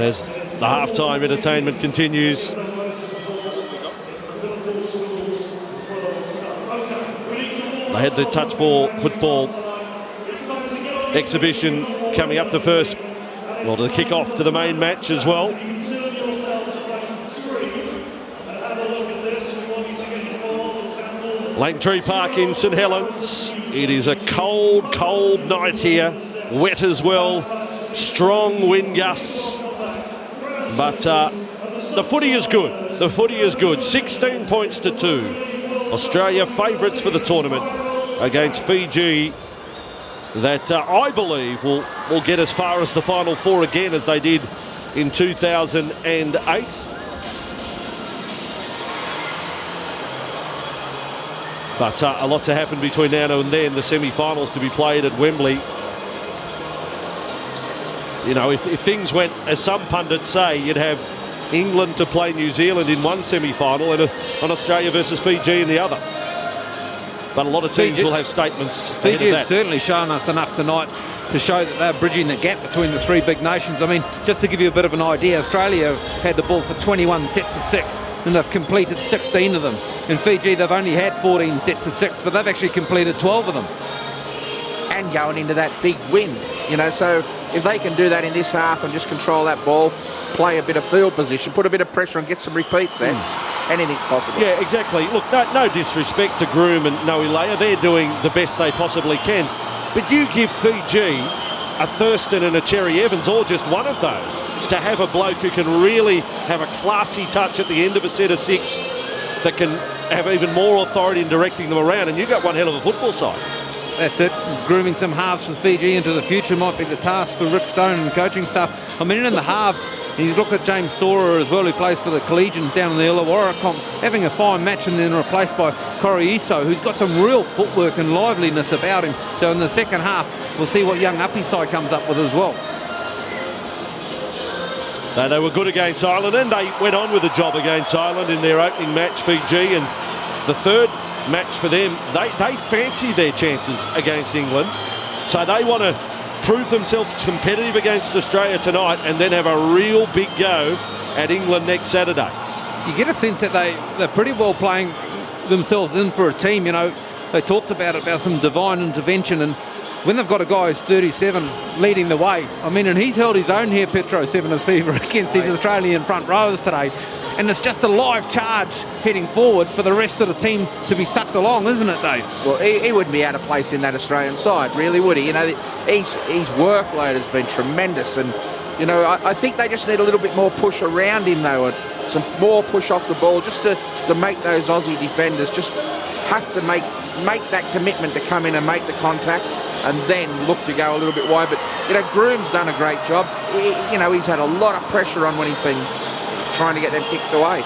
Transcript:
And as the half-time entertainment continues, they had the touch ball football exhibition coming up to first, well, to the kick-off to the main match as well. Langtree Park in St Helens. It is a cold, cold night here. Wet as well. Strong wind gusts. But the footy is good. The footy is good. 16 points to 2. Australia favourites for the tournament against Fiji. That I believe will get as far as the Final Four again as they did in 2008. But a lot to happen between now and then. The semi-finals to be played at Wembley. You know, if things went as some pundits say, you'd have England to play New Zealand in one semi-final and on Australia versus Fiji in the other. But a lot of teams will have statements. Fiji has certainly shown us enough tonight to show that they're bridging the gap between the three big nations. I mean, just to give you a bit of an idea, Australia have had the ball for 21 sets of 6 and they've completed 16 of them. In Fiji, they've only had 14 sets of 6, but they've actually completed 12 of them. And going into that big wind, you know, so if they can do that in this half and just control that ball, play a bit of field position, put a bit of pressure and get some repeat sets, anything's possible. Yeah, exactly. Look, no disrespect to Groom and Noilea. They're doing the best they possibly can. But you give Fiji a Thurston and a Cherry Evans, or just one of those, to have a bloke who can really have a classy touch at the end of a set of 6 that can have even more authority in directing them around, and you've got one hell of a football side. That's it. Grooming some halves for Fiji into the future might be the task for Rick Stone and coaching stuff. I mean, in the halves, you look at James Storer as well, who plays for the Collegians down in the Illawarra comp, having a fine match and then replaced by Corey Iso, who's got some real footwork and liveliness about him. So in the second half, we'll see what young Apisai comes up with as well. They were good against Ireland, and they went on with the job against Ireland in their opening match, Fiji, and the third match for them, they fancy their chances against England, so they want to prove themselves competitive against Australia tonight and then have a real big go at England next Saturday. You get a sense that they're pretty well playing themselves in for a team. You know, they talked about some divine intervention, and when they've got a guy who's 37 leading the way, I mean, and he's held his own here, Petro Sevenasiva, against these Australian front rowers today. And it's just a live charge heading forward for the rest of the team to be sucked along, isn't it, Dave? Well, he wouldn't be out of place in that Australian side, really, would he? You know, his workload has been tremendous, and, you know, I think they just need a little bit more push around him, though, and some more push off the ball, just to make those Aussie defenders just have to make that commitment to come in and make the contact and then look to go a little bit wide. But, you know, Groom's done a great job. You know, he's had a lot of pressure on when he's been trying to get them kicks away.